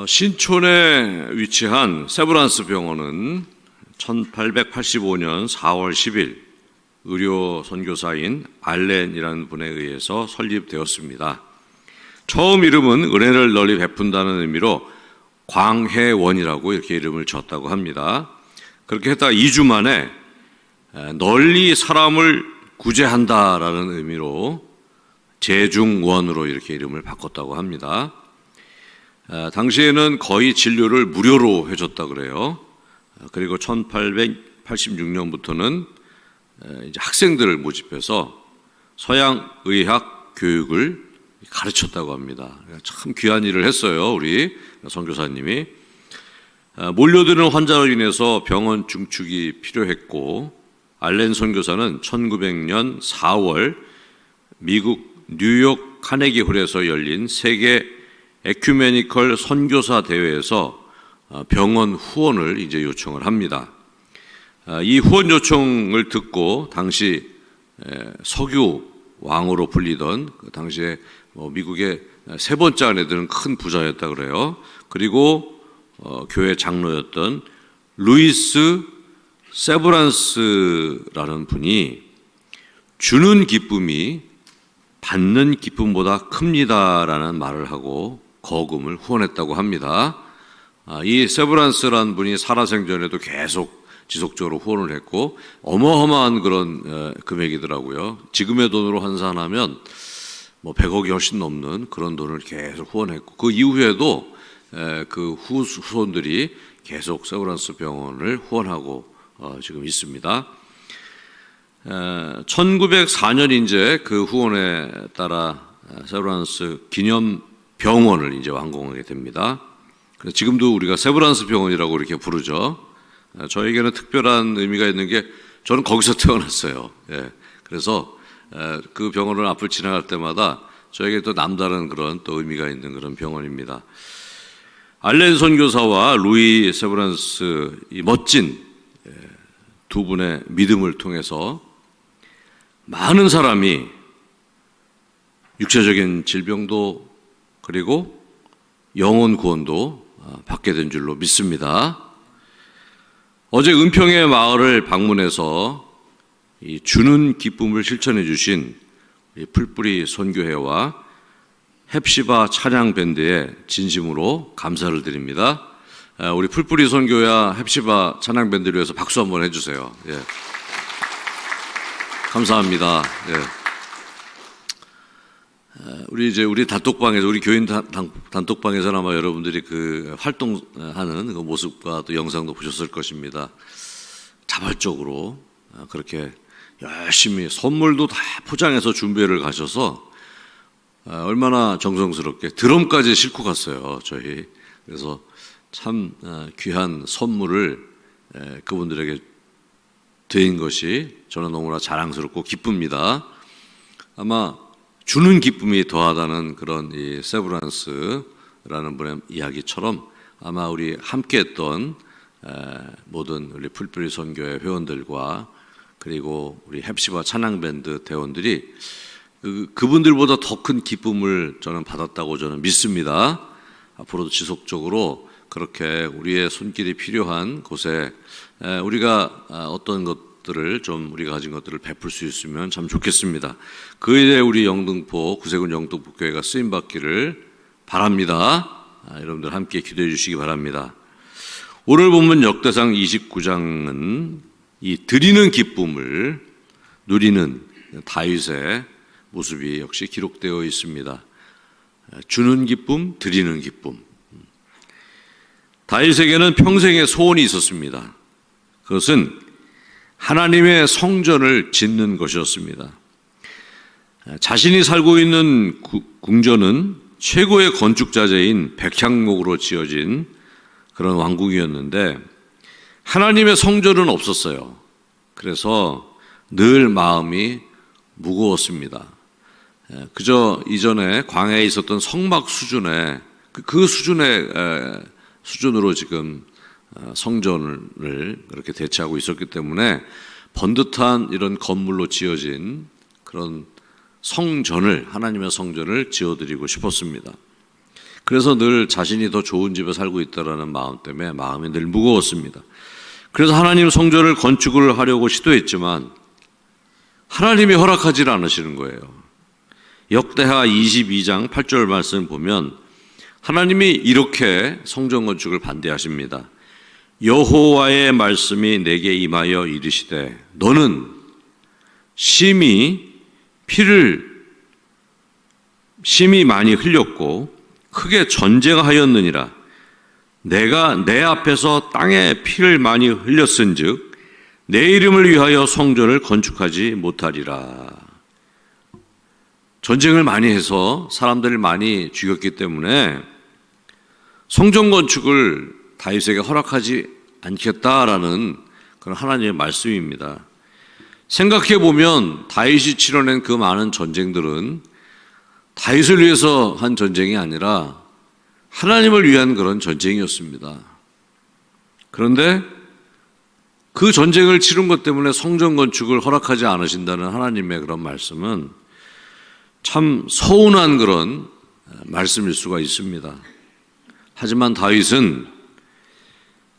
신촌에 위치한 세브란스 병원은 1885년 4월 10일 의료 선교사인 알렌이라는 분에 의해서 설립되었습니다. 처음 이름은 은혜를 널리 베푼다는 의미로 광해원이라고 이렇게 이름을 졌다고 합니다. 그렇게 했다가 2주 만에 널리 사람을 구제한다라는 의미로 재중원으로 이렇게 이름을 바꿨다고 합니다. 당시에는 거의 진료를 무료로 해줬다 그래요. 그리고 1886년부터는 이제 학생들을 모집해서 서양 의학 교육을 가르쳤다고 합니다. 참 귀한 일을 했어요, 우리 선교사님이. 몰려드는 환자로 인해서 병원 중축이 필요했고, 알렌 선교사는 1900년 4월 미국 뉴욕 카네기 홀에서 열린 세계 에큐메니컬 선교사 대회에서 병원 후원을 이제 요청을 합니다. 이 후원 요청을 듣고 당시 석유 왕으로 불리던 그 당시에 미국의 세 번째 안에 드는 큰 부자였다 그래요. 그리고 교회 장로였던 루이스 세브란스라는 분이 주는 기쁨이 받는 기쁨보다 큽니다라는 말을 하고 거금을 후원했다고 합니다. 이 세브란스라는 분이 살아생전에도 계속 지속적으로 후원을 했고 어마어마한 그런 금액이더라고요. 지금의 돈으로 환산하면 100억이 훨씬 넘는 그런 돈을 계속 후원했고, 그 이후에도 그 후손들이 계속 세브란스 병원을 후원하고 지금 있습니다. 1904년 이제 그 후원에 따라 세브란스 기념 병원을 이제 완공하게 됩니다. 그래서 지금도 우리가 세브란스 병원이라고 이렇게 부르죠. 저에게는 특별한 의미가 있는 게 저는 거기서 태어났어요. 그래서 그 병원을 앞을 지나갈 때마다 저에게 또 남다른 그런 또 의미가 있는 그런 병원입니다. 알렌 선교사와 루이 세브란스 이 멋진 두 분의 믿음을 통해서 많은 사람이 육체적인 질병도 그리고 영혼 구원도 받게 된 줄로 믿습니다. 어제 은평의 마을을 방문해서 이 주는 기쁨을 실천해 주신 풀뿌리 선교회와 헵시바 찬양밴드에 진심으로 감사를 드립니다. 우리 풀뿌리 선교회와 헵시바 찬양밴드를 위해서 박수 한번 해주세요. 감사합니다. 우리 단톡방에서, 우리 교인 단톡방에서는 아마 여러분들이 그 활동하는 그 모습과 또 영상도 보셨을 것입니다. 자발적으로 그렇게 열심히 선물도 다 포장해서 준비를 가셔서 얼마나 정성스럽게 드럼까지 싣고 갔어요, 저희. 그래서 참 귀한 선물을 그분들에게 드린 것이 저는 너무나 자랑스럽고 기쁩니다. 아마 주는 기쁨이 더하다는 그런 이 세브란스라는 분의 이야기처럼 아마 우리 함께했던 모든 우리 풀뿌리 선교회 회원들과 그리고 우리 헵시바 찬양밴드 대원들이 그분들보다 더 큰 기쁨을 저는 받았다고 저는 믿습니다. 앞으로도 지속적으로 그렇게 우리의 손길이 필요한 곳에 우리가 어떤 것들을 좀 우리가 가진 것들을 베풀 수 있으면 참 좋겠습니다. 그 일에 우리 영등포 구세군 영등포 교회가 쓰임 받기를 바랍니다. 여러분들 함께 기도해 주시기 바랍니다. 오늘 본문 역대상 29장은 이 드리는 기쁨을 누리는 다윗의 모습이 역시 기록되어 있습니다. 주는 기쁨, 드리는 기쁨. 다윗에게는 평생의 소원이 있었습니다. 그것은 하나님의 성전을 짓는 것이었습니다. 자신이 살고 있는 궁전은 최고의 건축자재인 백향목으로 지어진 그런 왕궁이었는데 하나님의 성전은 없었어요. 그래서 늘 마음이 무거웠습니다. 그저 이전에 광야에 있었던 성막 수준의 그 수준으로 지금 성전을 그렇게 대체하고 있었기 때문에 번듯한 이런 건물로 지어진 그런 성전을, 하나님의 성전을 지어드리고 싶었습니다. 그래서 늘 자신이 더 좋은 집에 살고 있다라는 마음 때문에 마음이 늘 무거웠습니다. 그래서 하나님 성전을 건축을 하려고 시도했지만 하나님이 허락하지 않으시는 거예요. 역대하 22장 8절 말씀 보면 하나님이 이렇게 성전 건축을 반대하십니다. 여호와의 말씀이 내게 임하여 이르시되 너는 심히 많이 흘렸고 크게 전쟁하였느니라. 내가 내 앞에서 땅에 피를 많이 흘렸은즉 내 이름을 위하여 성전을 건축하지 못하리라. 전쟁을 많이 해서 사람들을 많이 죽였기 때문에 성전 건축을 다윗에게 허락하지 않겠다라는 그런 하나님의 말씀입니다. 생각해 보면 다윗이 치러낸 그 많은 전쟁들은 다윗을 위해서 한 전쟁이 아니라 하나님을 위한 그런 전쟁이었습니다. 그런데 그 전쟁을 치른 것 때문에 성전 건축을 허락하지 않으신다는 하나님의 그런 말씀은 참 서운한 그런 말씀일 수가 있습니다. 하지만 다윗은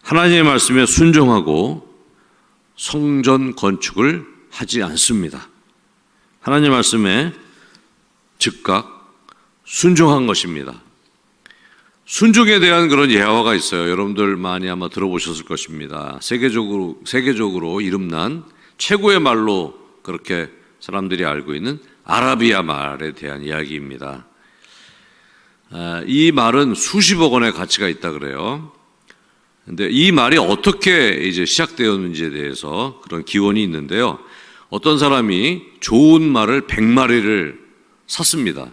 하나님의 말씀에 순종하고 성전 건축을 하지 않습니다. 하나님의 말씀에 즉각 순종한 것입니다. 순종에 대한 그런 예화가 있어요. 여러분들 많이 아마 들어보셨을 것입니다. 세계적으로 이름난 최고의 말로 그렇게 사람들이 알고 있는 아라비아 말에 대한 이야기입니다. 이 말은 수십억 원의 가치가 있다 그래요. 근데 이 말이 어떻게 이제 시작되었는지에 대해서 그런 기원이 있는데요. 어떤 사람이 좋은 말을 100마리를 샀습니다.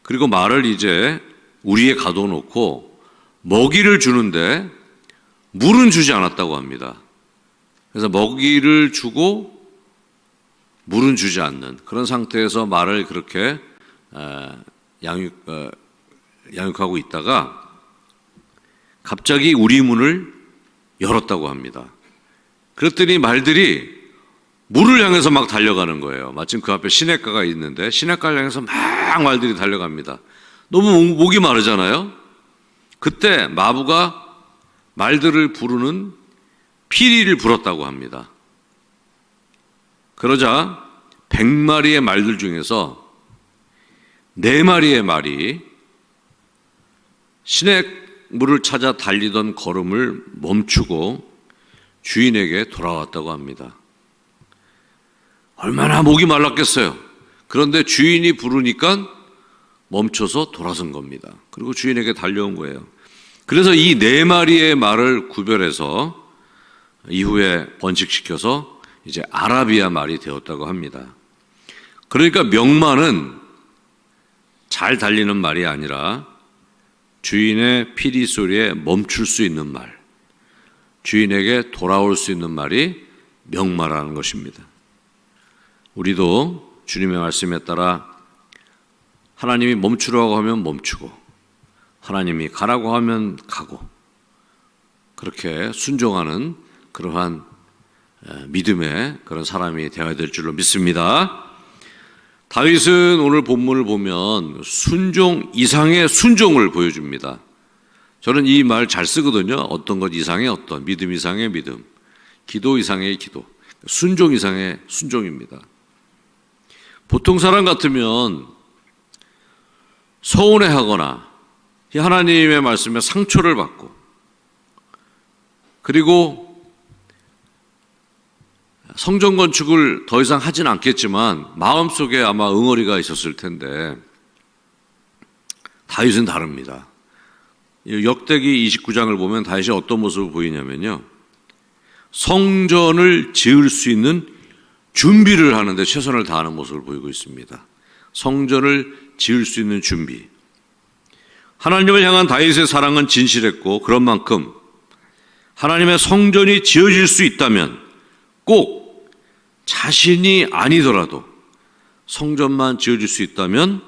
그리고 말을 이제 우리에 가둬놓고 먹이를 주는데 물은 주지 않았다고 합니다. 그래서 먹이를 주고 물은 주지 않는 그런 상태에서 말을 그렇게 양육하고 있다가 갑자기 우리 문을 열었다고 합니다. 그랬더니 말들이 물을 향해서 막 달려가는 거예요. 마침 그 앞에 시냇가가 있는데 시냇가를 향해서 막 말들이 달려갑니다. 너무 목이 마르잖아요. 그때 마부가 말들을 부르는 피리를 불었다고 합니다. 그러자 100마리의 말들 중에서 4마리의 말이 시냇물을 찾아 달리던 걸음을 멈추고 주인에게 돌아왔다고 합니다. 얼마나 목이 말랐겠어요. 그런데 주인이 부르니까 멈춰서 돌아선 겁니다. 그리고 주인에게 달려온 거예요. 그래서 이 4마리의 말을 구별해서 이후에 번식시켜서 이제 아라비아 말이 되었다고 합니다. 그러니까 명말은 잘 달리는 말이 아니라 주인의 피리 소리에 멈출 수 있는 말, 주인에게 돌아올 수 있는 말이 명말하는 것입니다. 우리도 주님의 말씀에 따라 하나님이 멈추라고 하면 멈추고 하나님이 가라고 하면 가고 그렇게 순종하는 그러한 믿음의 그런 사람이 되어야 될 줄로 믿습니다. 다윗은 오늘 본문을 보면 순종 이상의 순종을 보여줍니다. 저는 이 말 잘 쓰거든요. 어떤 것 이상의 어떤, 믿음 이상의 믿음, 기도 이상의 기도, 순종 이상의 순종입니다. 보통 사람 같으면 서운해하거나 하나님의 말씀에 상처를 받고 그리고 성전 건축을 더 이상 하진 않겠지만 마음속에 아마 응어리가 있었을 텐데 다윗은 다릅니다. 역대기 29장을 보면 다윗이 어떤 모습을 보이냐면요. 성전을 지을 수 있는 준비를 하는데 최선을 다하는 모습을 보이고 있습니다. 성전을 지을 수 있는 준비. 하나님을 향한 다윗의 사랑은 진실했고 그런 만큼 하나님의 성전이 지어질 수 있다면 꼭 자신이 아니더라도 성전만 지어질 수 있다면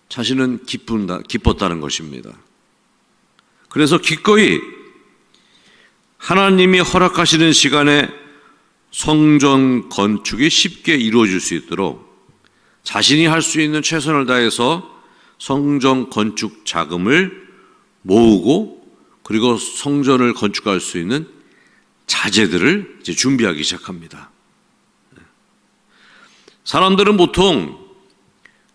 자신은 기뻤다는 것입니다. 그래서 기꺼이 하나님이 허락하시는 시간에 성전 건축이 쉽게 이루어질 수 있도록 자신이 할 수 있는 최선을 다해서 성전 건축 자금을 모으고 그리고 성전을 건축할 수 있는 자재들을 이제 준비하기 시작합니다. 사람들은 보통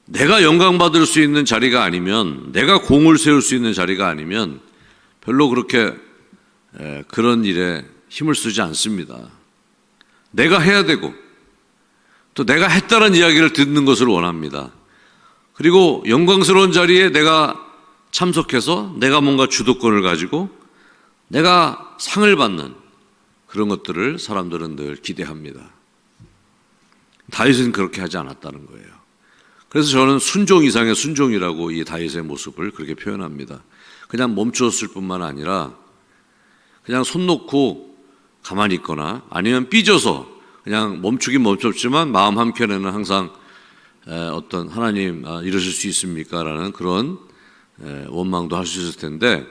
내가 영광받을 수 있는 자리가 아니면, 내가 공을 세울 수 있는 자리가 아니면 별로 그렇게 그런 일에 힘을 쓰지 않습니다. 내가 해야 되고 또 내가 했다는 이야기를 듣는 것을 원합니다. 그리고 영광스러운 자리에 내가 참석해서 내가 뭔가 주도권을 가지고 내가 상을 받는 그런 것들을 사람들은 늘 기대합니다. 다윗은 그렇게 하지 않았다는 거예요. 그래서 저는 순종 이상의 순종이라고 이 다윗의 모습을 그렇게 표현합니다. 그냥 멈추었을 뿐만 아니라 그냥 손 놓고 가만히 있거나 아니면 삐져서 그냥 멈추긴 멈췄지만 마음 한켠에는 항상 어떤 하나님 이러실 수 있습니까? 라는 그런 원망도 할 수 있을 텐데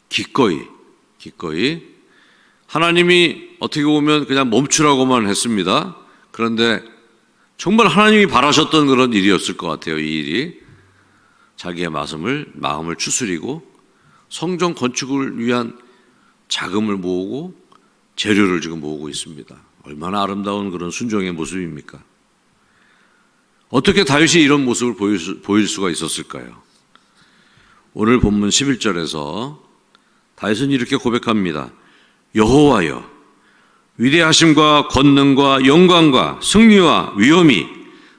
기꺼이 하나님이 어떻게 보면 그냥 멈추라고만 했습니다. 그런데 정말 하나님이 바라셨던 그런 일이었을 것 같아요. 이 일이 자기의 마음을 추스리고 성전 건축을 위한 자금을 모으고 재료를 지금 모으고 있습니다. 얼마나 아름다운 그런 순종의 모습입니까? 어떻게 다윗이 이런 모습을 보일 수가 있었을까요? 오늘 본문 11절에서 다윗은 이렇게 고백합니다. 여호와여, 위대하심과 권능과 영광과 승리와 위엄이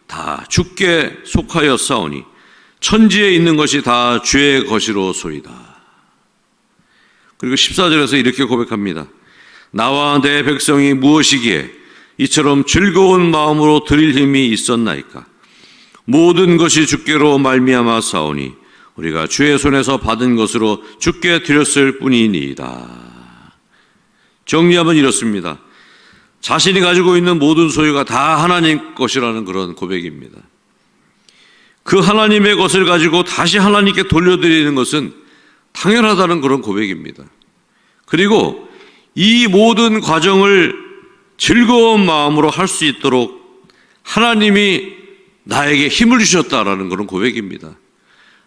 다 주께 속하였사오니 천지에 있는 것이 다 주의 것이로소이다. 그리고 14절에서 이렇게 고백합니다. 나와 내 백성이 무엇이기에 이처럼 즐거운 마음으로 드릴 힘이 있었나이까. 모든 것이 주께로 말미암아 사오니 우리가 주의 손에서 받은 것으로 주께 드렸을 뿐이니이다. 정리하면 이렇습니다. 자신이 가지고 있는 모든 소유가 다 하나님 것이라는 그런 고백입니다. 그 하나님의 것을 가지고 다시 하나님께 돌려드리는 것은 당연하다는 그런 고백입니다. 그리고 이 모든 과정을 즐거운 마음으로 할 수 있도록 하나님이 나에게 힘을 주셨다라는 그런 고백입니다.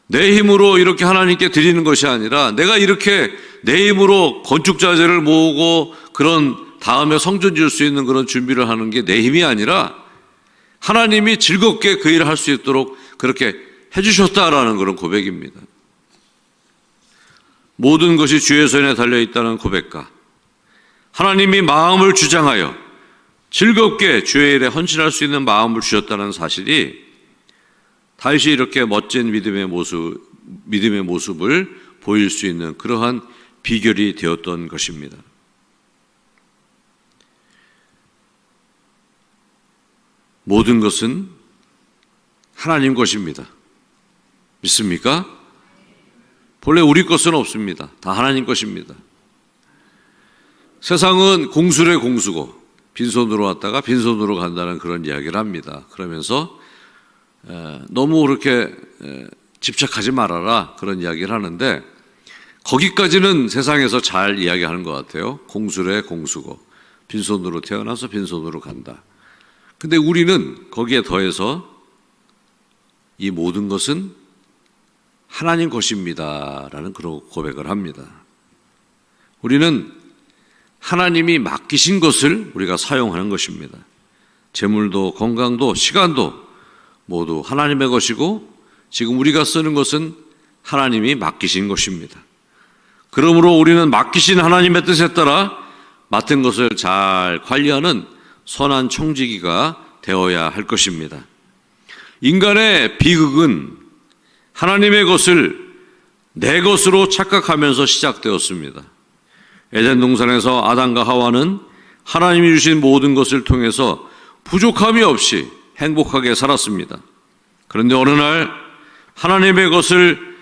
내 힘으로 이렇게 하나님께 드리는 것이 아니라 내가 이렇게 내 힘으로 건축자재를 모으고 그런 다음에 성전 지을 수 있는 그런 준비를 하는 게 내 힘이 아니라 하나님이 즐겁게 그 일을 할 수 있도록 그렇게 해주셨다라는 그런 고백입니다. 모든 것이 주의 손에 달려있다는 고백과 하나님이 마음을 주장하여 즐겁게 주의 일에 헌신할 수 있는 마음을 주셨다는 사실이 다윗이 이렇게 멋진 믿음의 모습을 보일 수 있는 그러한 비결이 되었던 것입니다. 모든 것은 하나님 것입니다. 믿습니까? 본래 우리 것은 없습니다. 다 하나님 것입니다. 세상은 공수래 공수고 빈손으로 왔다가 빈손으로 간다는 그런 이야기를 합니다. 그러면서 너무 그렇게 집착하지 말아라 그런 이야기를 하는데 거기까지는 세상에서 잘 이야기하는 것 같아요. 공수래 공수고 빈손으로 태어나서 빈손으로 간다. 근데 우리는 거기에 더해서 이 모든 것은 하나님 것입니다 라는 그런 고백을 합니다. 우리는 하나님이 맡기신 것을 우리가 사용하는 것입니다. 재물도 건강도 시간도 모두 하나님의 것이고 지금 우리가 쓰는 것은 하나님이 맡기신 것입니다. 그러므로 우리는 맡기신 하나님의 뜻에 따라 맡은 것을 잘 관리하는 선한 청지기가 되어야 할 것입니다. 인간의 비극은 하나님의 것을 내 것으로 착각하면서 시작되었습니다. 에덴 동산에서 아담과 하와는 하나님이 주신 모든 것을 통해서 부족함이 없이 행복하게 살았습니다. 그런데 어느 날 하나님의 것을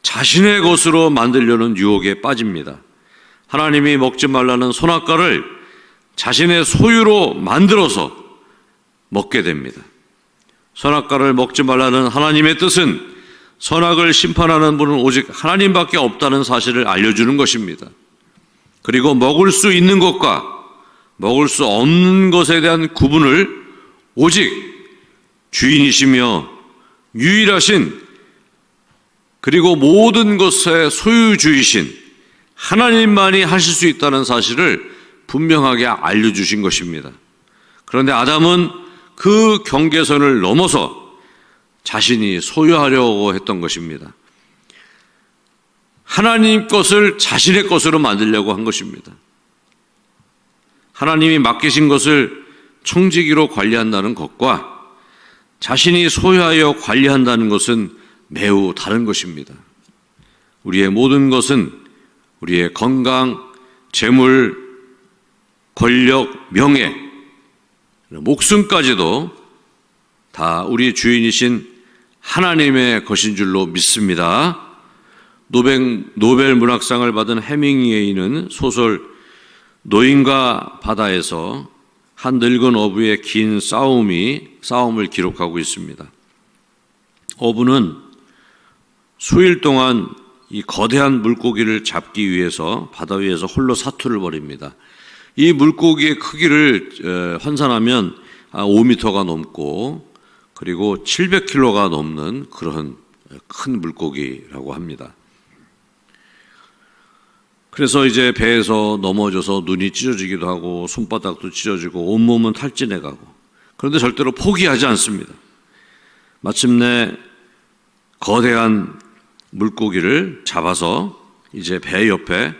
자신의 것으로 만들려는 유혹에 빠집니다. 하나님이 먹지 말라는 선악과를 자신의 소유로 만들어서 먹게 됩니다. 선악과를 먹지 말라는 하나님의 뜻은 선악을 심판하는 분은 오직 하나님밖에 없다는 사실을 알려주는 것입니다. 그리고 먹을 수 있는 것과 먹을 수 없는 것에 대한 구분을 오직 주인이시며 유일하신 그리고 모든 것의 소유주이신 하나님만이 하실 수 있다는 사실을 분명하게 알려주신 것입니다. 그런데 아담은 그 경계선을 넘어서 자신이 소유하려고 했던 것입니다. 하나님 것을 자신의 것으로 만들려고 한 것입니다. 하나님이 맡기신 것을 청지기로 관리한다는 것과 자신이 소유하여 관리한다는 것은 매우 다른 것입니다. 우리의 모든 것은 우리의 건강, 재물, 권력, 명예, 목숨까지도 다 우리 주인이신 하나님의 것인 줄로 믿습니다. 노벨 문학상을 받은 해밍웨이는 소설 노인과 바다에서 한 늙은 어부의 긴 싸움을 기록하고 있습니다. 어부는 수일 동안 이 거대한 물고기를 잡기 위해서 바다 위에서 홀로 사투를 벌입니다. 이 물고기의 크기를 환산하면 5m가 넘고 그리고 700kg가 넘는 그런 큰 물고기라고 합니다. 그래서 이제 배에서 넘어져서 눈이 찢어지기도 하고 손바닥도 찢어지고 온몸은 탈진해가고, 그런데 절대로 포기하지 않습니다. 마침내 거대한 물고기를 잡아서 이제 배 옆에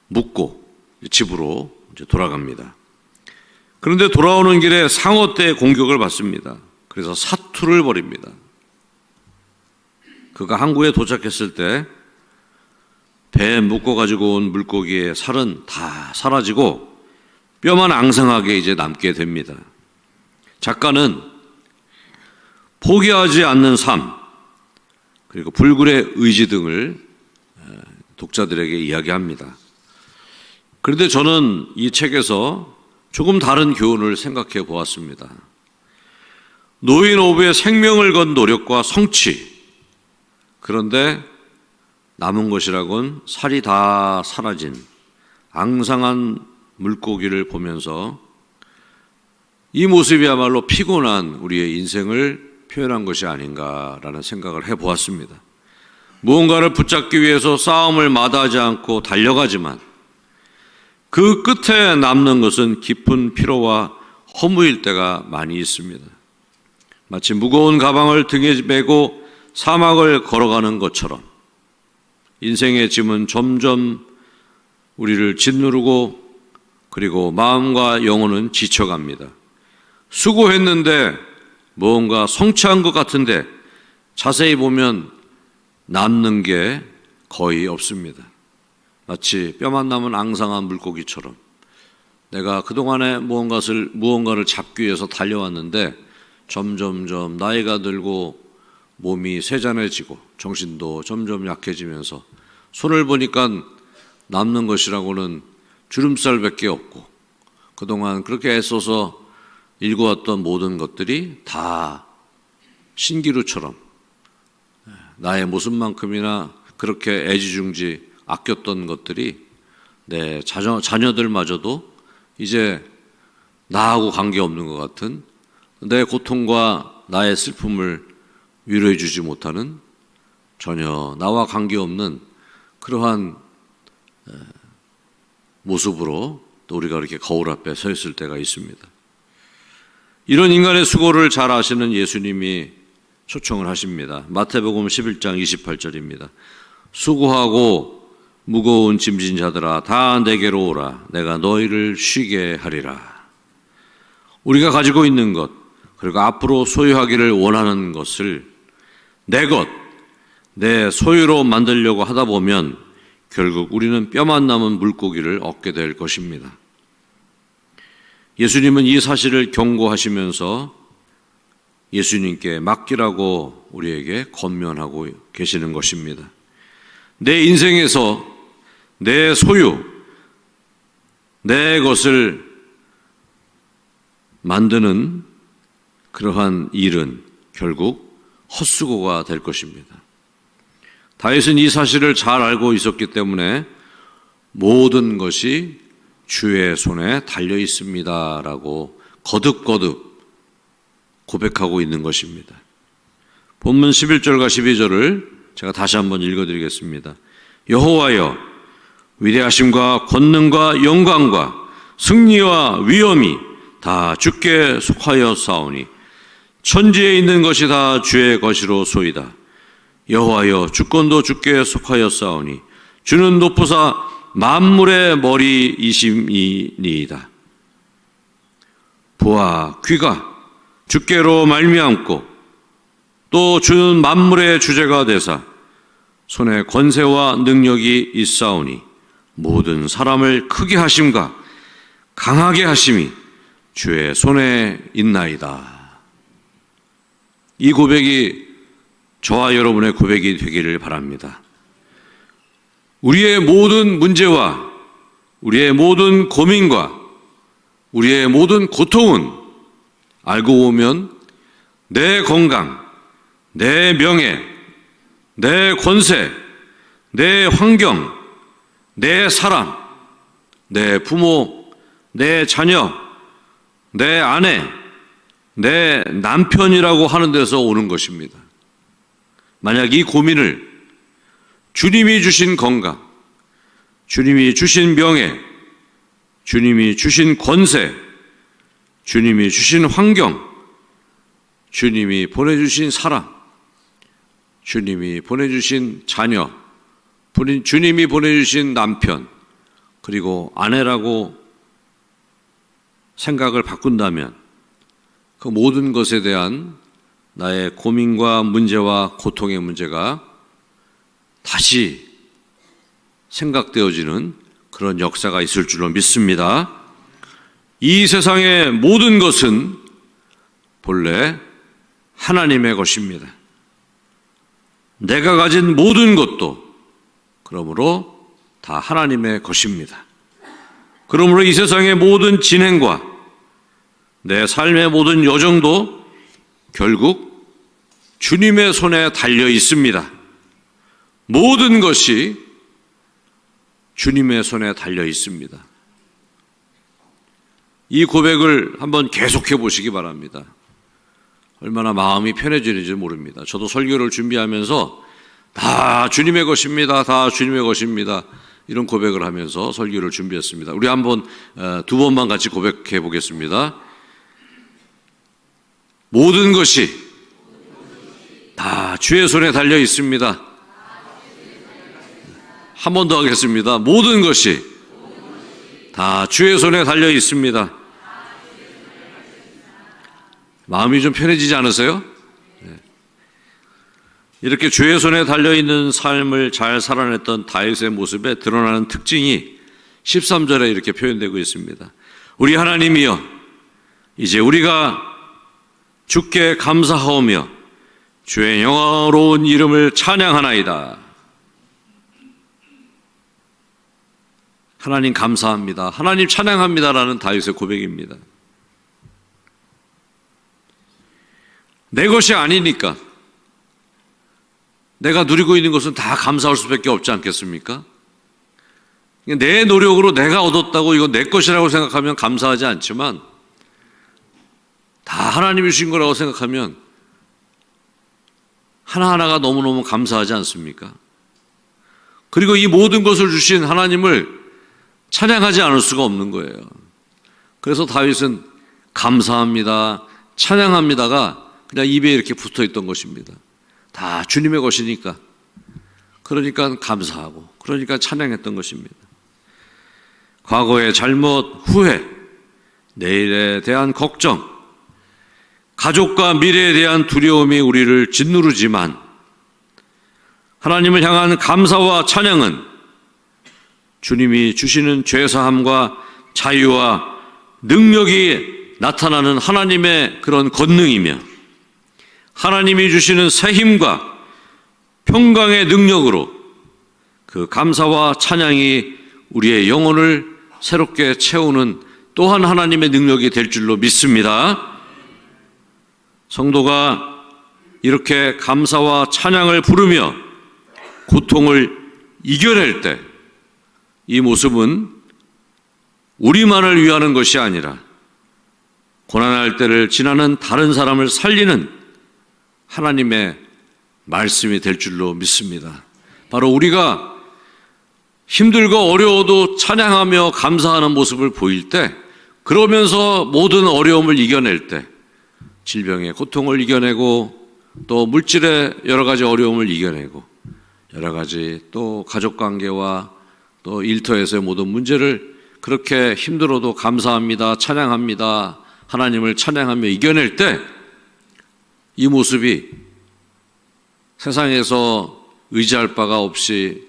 묻고 집으로 이제 돌아갑니다. 그런데 돌아오는 길에 상어떼의 공격을 받습니다. 그래서 사투를 벌입니다. 그가 항구에 도착했을 때 배에 묶어가지고 온 물고기의 살은 다 사라지고 뼈만 앙상하게 이제 남게 됩니다. 작가는 포기하지 않는 삶, 그리고 불굴의 의지 등을 독자들에게 이야기합니다. 그런데 저는 이 책에서 조금 다른 교훈을 생각해 보았습니다. 노인 어부의 생명을 건 노력과 성취, 그런데 남은 것이라곤 살이 다 사라진 앙상한 물고기를 보면서 이 모습이야말로 피곤한 우리의 인생을 표현한 것이 아닌가라는 생각을 해보았습니다. 무언가를 붙잡기 위해서 싸움을 마다하지 않고 달려가지만 그 끝에 남는 것은 깊은 피로와 허무일 때가 많이 있습니다. 마치 무거운 가방을 등에 메고 사막을 걸어가는 것처럼 인생의 짐은 점점 우리를 짓누르고 그리고 마음과 영혼은 지쳐갑니다. 수고했는데 무언가 성취한 것 같은데 자세히 보면 남는 게 거의 없습니다. 마치 뼈만 남은 앙상한 물고기처럼 내가 그동안에 무언가를 잡기 위해서 달려왔는데 점점점 나이가 들고 몸이 세잔해지고 정신도 점점 약해지면서 손을 보니까 남는 것이라고는 주름살밖에 없고 그동안 그렇게 애써서 일궈왔던 모든 것들이 다 신기루처럼 나의 모습만큼이나 그렇게 애지중지 아꼈던 것들이 내 자녀들마저도 이제 나하고 관계없는 것 같은, 내 고통과 나의 슬픔을 위로해 주지 못하는, 전혀 나와 관계없는 그러한 모습으로 또 우리가 이렇게 거울 앞에 서 있을 때가 있습니다. 이런 인간의 수고를 잘 아시는 예수님이 초청을 하십니다. 마태복음 11장 28절입니다. 수고하고 무거운 짐진 자들아 다 내게로 오라. 내가 너희를 쉬게 하리라. 우리가 가지고 있는 것, 그리고 앞으로 소유하기를 원하는 것을 내 것, 내 소유로 만들려고 하다 보면 결국 우리는 뼈만 남은 물고기를 얻게 될 것입니다. 예수님은 이 사실을 경고하시면서 예수님께 맡기라고 우리에게 권면하고 계시는 것입니다. 내 인생에서 내 소유, 내 것을 만드는 그러한 일은 결국 헛수고가 될 것입니다. 다윗은 이 사실을 잘 알고 있었기 때문에 모든 것이 주의 손에 달려 있습니다라고 거듭거듭 고백하고 있는 것입니다. 본문 11절과 12절을 제가 다시 한번 읽어드리겠습니다. 여호와여, 위대하심과 권능과 영광과 승리와 위엄이 다 주께 속하여 싸우니 천지에 있는 것이 다 주의 것이로 소이다. 여호와여, 주권도 주께 속하여 싸우니 주는 높으사 만물의 머리이심이니이다. 보아, 귀가 주께로 말미암고 또 주는 만물의 주제가 되사 손에 권세와 능력이 있사오니 모든 사람을 크게 하심과 강하게 하심이 주의 손에 있나이다. 이 고백이 저와 여러분의 고백이 되기를 바랍니다. 우리의 모든 문제와 우리의 모든 고민과 우리의 모든 고통은 알고 보면 내 건강, 내 명예, 내 권세, 내 환경, 내 사람, 내 부모, 내 자녀, 내 아내, 내 남편이라고 하는 데서 오는 것입니다. 만약 이 고민을 주님이 주신 건강, 주님이 주신 명예, 주님이 주신 권세, 주님이 주신 환경, 주님이 보내주신 사람, 주님이 보내주신 자녀, 주님이 보내주신 남편, 그리고 아내라고 생각을 바꾼다면 그 모든 것에 대한 나의 고민과 문제와 고통의 문제가 다시 생각되어지는 그런 역사가 있을 줄로 믿습니다. 이 세상의 모든 것은 본래 하나님의 것입니다. 내가 가진 모든 것도 그러므로 다 하나님의 것입니다. 그러므로 이 세상의 모든 진행과 내 삶의 모든 여정도 결국 주님의 손에 달려 있습니다. 모든 것이 주님의 손에 달려 있습니다. 이 고백을 한번 계속해 보시기 바랍니다. 얼마나 마음이 편해지는지 모릅니다. 저도 설교를 준비하면서 다 주님의 것입니다. 다 주님의 것입니다. 이런 고백을 하면서 설교를 준비했습니다. 우리 한번 두 번만 같이 고백해 보겠습니다. 모든 것이 다 주의 손에 달려 있습니다. 한 번 더 하겠습니다. 모든 것이 다 주의 손에 달려 있습니다. 마음이 좀 편해지지 않으세요? 이렇게 주의 손에 달려있는 삶을 잘 살아냈던 다윗의 모습에 드러나는 특징이 13절에 이렇게 표현되고 있습니다. 우리 하나님이여, 이제 우리가 주께 감사하오며 주의 영화로운 이름을 찬양하나이다. 하나님 감사합니다. 하나님 찬양합니다라는 다윗의 고백입니다. 내 것이 아니니까 내가 누리고 있는 것은 다 감사할 수밖에 없지 않겠습니까? 내 노력으로 내가 얻었다고 이거 내 것이라고 생각하면 감사하지 않지만 다 하나님이 주신 거라고 생각하면 하나하나가 너무너무 감사하지 않습니까? 그리고 이 모든 것을 주신 하나님을 찬양하지 않을 수가 없는 거예요. 그래서 다윗은 감사합니다, 찬양합니다가 그냥 입에 이렇게 붙어 있던 것입니다. 다 주님의 것이니까. 그러니까 감사하고, 그러니까 찬양했던 것입니다. 과거의 잘못, 후회, 내일에 대한 걱정, 가족과 미래에 대한 두려움이 우리를 짓누르지만 하나님을 향한 감사와 찬양은 주님이 주시는 죄사함과 자유와 능력이 나타나는 하나님의 그런 권능이며 하나님이 주시는 새 힘과 평강의 능력으로 그 감사와 찬양이 우리의 영혼을 새롭게 채우는 또한 하나님의 능력이 될 줄로 믿습니다. 성도가 이렇게 감사와 찬양을 부르며 고통을 이겨낼 때 이 모습은 우리만을 위하는 것이 아니라 고난할 때를 지나는 다른 사람을 살리는 하나님의 말씀이 될 줄로 믿습니다. 바로 우리가 힘들고 어려워도 찬양하며 감사하는 모습을 보일 때, 그러면서 모든 어려움을 이겨낼 때, 질병의 고통을 이겨내고 또 물질의 여러 가지 어려움을 이겨내고 여러 가지 또 가족관계와 또 일터에서의 모든 문제를 그렇게 힘들어도 감사합니다, 찬양합니다, 하나님을 찬양하며 이겨낼 때, 이 모습이 세상에서 의지할 바가 없이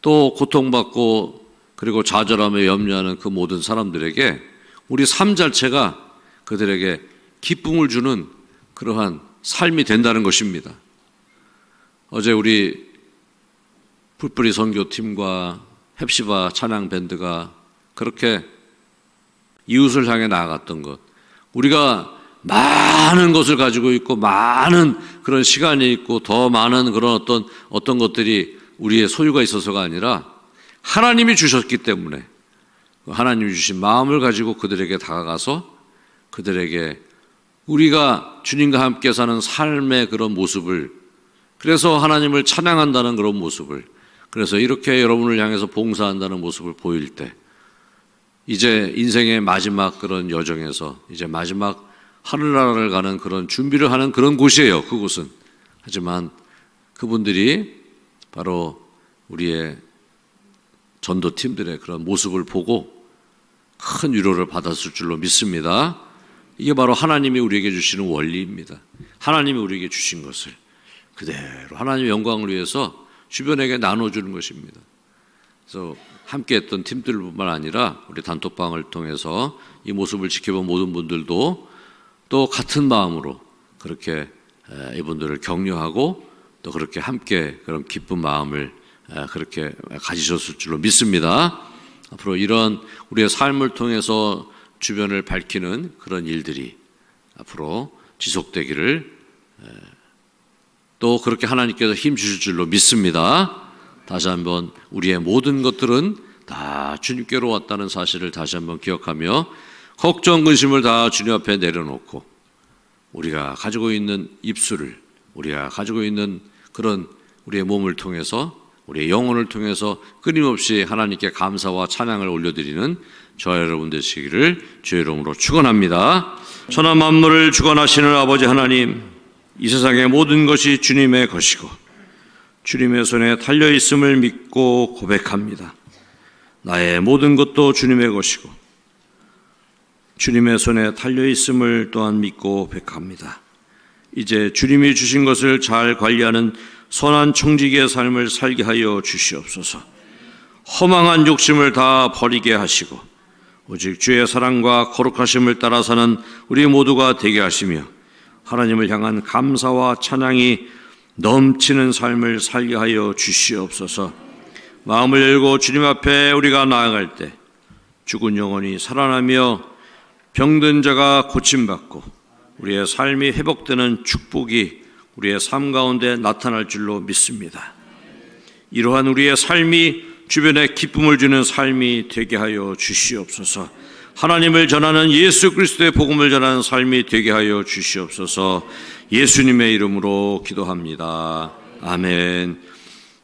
또 고통받고 그리고 좌절하며 염려하는 그 모든 사람들에게 우리 삶 자체가 그들에게 기쁨을 주는 그러한 삶이 된다는 것입니다. 어제 우리 풀뿌리 선교팀과 헵시바 찬양 밴드가 그렇게 이웃을 향해 나아갔던 것, 우리가 많은 것을 가지고 있고 많은 그런 시간이 있고 더 많은 그런 어떤 것들이 우리의 소유가 있어서가 아니라 하나님이 주셨기 때문에 하나님이 주신 마음을 가지고 그들에게 다가가서 그들에게 우리가 주님과 함께 사는 삶의 그런 모습을, 그래서 하나님을 찬양한다는 그런 모습을, 그래서 이렇게 여러분을 향해서 봉사한다는 모습을 보일 때, 이제 인생의 마지막 그런 여정에서 이제 마지막 하늘나라를 가는 그런 준비를 하는 그런 곳이에요, 그곳은. 하지만 그분들이 바로 우리의 전도팀들의 그런 모습을 보고 큰 위로를 받았을 줄로 믿습니다. 이게 바로 하나님이 우리에게 주시는 원리입니다. 하나님이 우리에게 주신 것을 그대로 하나님의 영광을 위해서 주변에게 나눠주는 것입니다. 그래서 함께 했던 팀들뿐만 아니라 우리 단톡방을 통해서 이 모습을 지켜본 모든 분들도 또 같은 마음으로 그렇게 이분들을 격려하고 또 그렇게 함께 그런 기쁜 마음을 그렇게 가지셨을 줄로 믿습니다. 앞으로 이런 우리의 삶을 통해서 주변을 밝히는 그런 일들이 앞으로 지속되기를 또 그렇게 하나님께서 힘 주실 줄로 믿습니다. 다시 한번 우리의 모든 것들은 다 주님께로 왔다는 사실을 다시 한번 기억하며 걱정, 근심을 다 주님 앞에 내려놓고 우리가 가지고 있는 입술을, 우리가 가지고 있는 그런 우리의 몸을 통해서, 우리의 영혼을 통해서 끊임없이 하나님께 감사와 찬양을 올려드리는 저와 여러분 되시기를 주의 이름으로 축원합니다. 천하 만물을 주관하시는 아버지 하나님, 이 세상의 모든 것이 주님의 것이고 주님의 손에 달려있음을 믿고 고백합니다. 나의 모든 것도 주님의 것이고 주님의 손에 달려있음을 또한 믿고 고백합니다. 이제 주님이 주신 것을 잘 관리하는 선한 청지기의 삶을 살게 하여 주시옵소서. 허망한 욕심을 다 버리게 하시고 오직 주의 사랑과 거룩하심을 따라 사는 우리 모두가 되게 하시며 하나님을 향한 감사와 찬양이 넘치는 삶을 살게 하여 주시옵소서. 마음을 열고 주님 앞에 우리가 나아갈 때 죽은 영혼이 살아나며 병든 자가 고침받고 우리의 삶이 회복되는 축복이 우리의 삶 가운데 나타날 줄로 믿습니다. 이러한 우리의 삶이 주변에 기쁨을 주는 삶이 되게 하여 주시옵소서. 하나님을 전하는 예수 그리스도의 복음을 전하는 삶이 되게 하여 주시옵소서. 예수님의 이름으로 기도합니다. 아멘.